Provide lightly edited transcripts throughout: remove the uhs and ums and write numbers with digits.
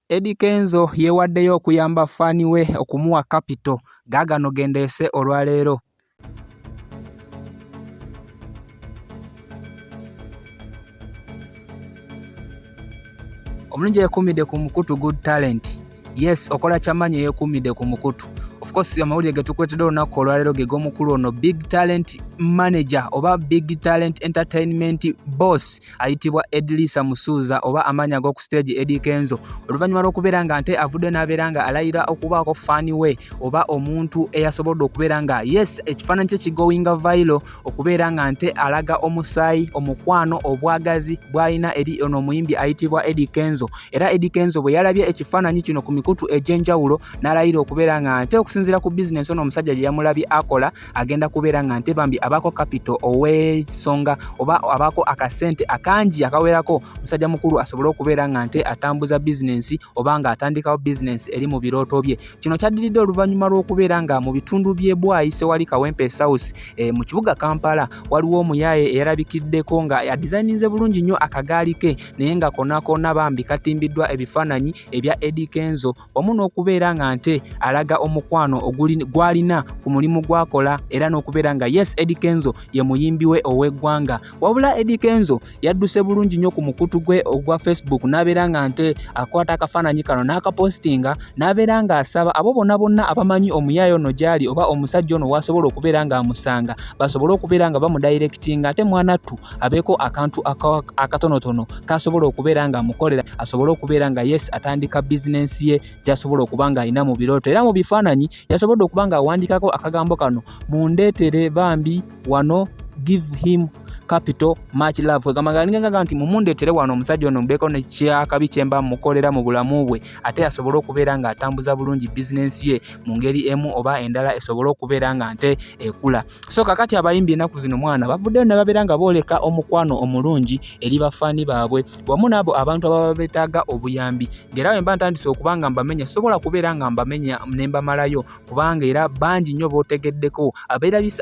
Eddy Kenzo yeewaddeyo okuyamba fani we okumuwa kapito gaagano gendeese olwaleero. Omulungi yeekuumidde ku mukutu good talent. Yes, okola kyamanya yeekuumidde ku mukutu. Of course amawulire ge tukwetedde olunaku olwaleero ge g'omukulu ono big talent manager oba big talent entertainment boss ayitibwa Eddy Musuuza oba amanya ag'oku stage Eddy Kenzo. Oluvannyuma lw'okubeera nga nte avudde n'abeera nga alayira okubaako fani we oba omuntu eyasobodde okubeera nga yes ekifaananyi kye kigowinga viral okubeera nga nte alaga omusaayi omukwano obwagazi bw'alina eri ono omuyimbi ayitibwa Eddy Kenzo. Era Eddy Kenzo bwe yalabye ekifaananyi kino ku mikutu egy'enjawulo n'alayira okubeera nga nte okusinziira ku bizinesi ono omusajja gye yamulabye akola agenda kubeera nga nte bambi abaako kapito ow'ensonga oba abaako akasente akangi akawerako musajja mukulu asobole okubeera nga nte atambuza bizinesi oba nga atandikawo bizinesi eri mu birooto bye. Kino kyaddiridde oluvannyuma lw'okubeera nga mu bitundu by'e Bwayi Sewali Kawempe South mu kibuga Kampala waliwo omuyaaye eyalabikiddeko nga yadizayininze bulungi nnyo akagaali ke naye nga konaakona bambi katimbiddwa ebifaananyi ebya Eddy Kenzo wamu n'okubeera nga nte alaga omukwano gw'alina ku mulimu gw'akola era n'okubeera nga yes Eddy Kenzo ye muyimbi we ow'eggwanga. Wabula Eddy Kenzo yadduse bulungi nnyo ku mukutu gwe ogwa Facebook n'abeera nga nte akwata akafaananyi kano n'akapostinga n'abeera nga asaba abo bonna abamanyi omuyaaye ono gy'ali oba omusajja ono w'asobola okubeera nga amusanga basobole okubeera nga bamudayirekitinga ate mwanattu abeeko akantu akatonotono k'asobola okubeera nga amukolera asobole okubeera nga yes atandika bizinensi ye gy'asobola okuba nga alina mu birooto. Era mu bifaananyi yasobodde okuba nga awandiikako akagambo kano mundeetere bambi wano give him capital much love kwegamba nti mumundeetere wano omusajja ono mbeeko nekyakabi kyemba mukolera mu bulamu bwe ate asobole okubeera nga atambuza bulungi bizinensi ye mu ngeri emu oba endala esobole okubeera nga nte ekula. So kakati abayimbi ennaku zino mwana bavuddeyo ne babeera nga booleka omukwano omulungi eri bafaani baabwe wamu n'abo abantu ababa beetaaga obuyambi ng'era bwe mba ntandise okuba nga mbamenya sobola kubeera nga mbamenya ne mbamalayo kubanga era bangi nnyo bootegeddeko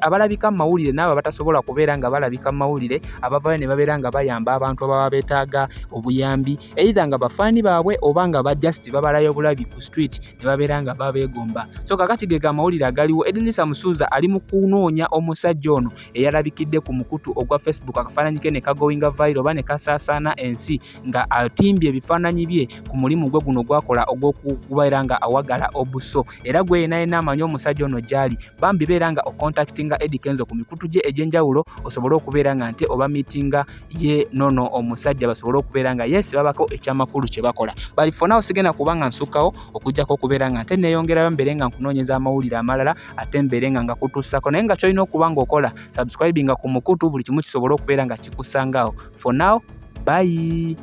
abalabika mu mawulire n'abo abatasobola kubeera nga balabika mu mawulire abavayo ne babeera nga bayamba abantu ababa beetaaga obuyambi either nga bafaani baabwe oba nga bajust babalayo bulabi ku street ne babeera nga babeegomba. So kakati ge amawulire agaliwo Eddy Musuuza ali mu kunoonya omusajja ono eyalabikidde ku mukutu ogwa Facebook akafaananyi ke ne kagowinga viral oba ne kasaasaana ensi nga atimbye ebifaananyi bye ku mulimu gwe guno gwakola ogw'okubeera nga awagala obuso. Era gwe yenna amanyi omusajja ono gy'ali bambi beera nga ocontactinga Eddy Kenzo ku mikutu gye egy'enjawulo osobole okubeera nga nte oba meetinga ye nono omusajja basobole okubeera nga yes babako ekyamakulu kye bakola. Bali for now sigenda kubanga nsukkawo okujjako okubeera nga nte neeyongerayo mbeere nga nkunoonyeza amawulire amalala ate mbeere nga ngakutuusako naye nga kyolina okuba nga okola subscribinga ku mukutu buli kimu kisobole okubeera nga kikusangawo. For now, bye.